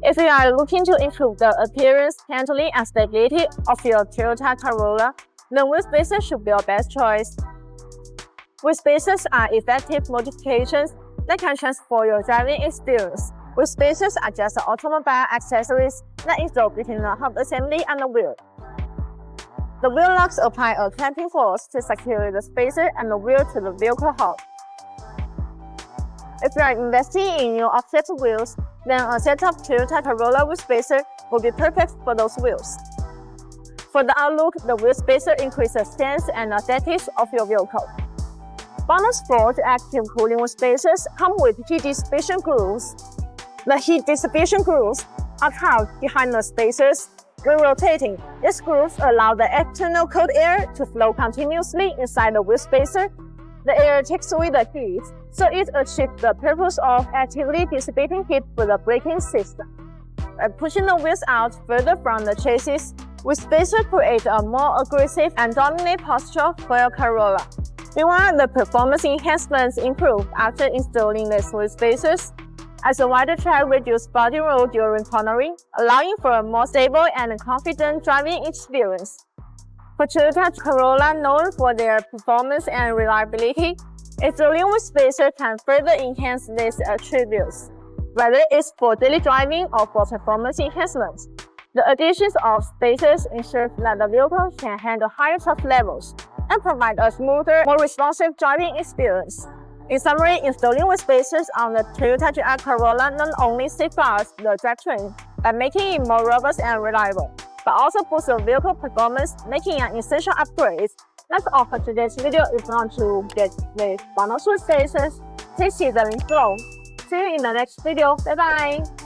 If you are looking to improve the appearance, handling, and stability of your Toyota Corolla, then wheel spacers should be your best choice. Wheel spacers are effective modifications that can transform your driving experience. Wheel spacers are just automobile accessories that install between the hub assembly and the wheel. The wheel locks apply a clamping force to secure the spacer and the wheel to the vehicle hub. If you are investing in new offset wheels, then a set of Toyota Corolla wheel spacer will be perfect for those wheels. For the outlook, the wheel spacer increases the stance and aesthetics of your vehicle. BONOSS Forge active cooling wheel spacers come with heat dissipation grooves. The heat dissipation grooves are housed behind the spacers. When rotating, these grooves allow the external cold air to flow continuously inside the wheel spacer. The air takes away the heat, so it achieves the purpose of actively dissipating heat with the braking system. By pushing the wheels out further from the chassis, wheel spacers create a more aggressive and dominant posture for your Corolla. Meanwhile, the performance enhancements improve after installing these wheel spacers, as the wider track reduces body roll during cornering, allowing for a more stable and confident driving experience. For Toyota Corolla, known for their performance and reliability, installing wheel spacer can further enhance these attributes, whether it's for daily driving or for performance enhancements. The addition of spacers ensures that the vehicle can handle higher torque levels and provide a smoother, more responsive driving experience. In summary, installing wheel spacers on the Toyota GR Corolla not only safeguards the drivetrain by making it more robust and reliable, but also boosts the vehicle performance, making an essential upgrade. That's all for today's video. If you want to get the BONOSS wheel spacers, please see the link below. See you in the next video. Bye bye!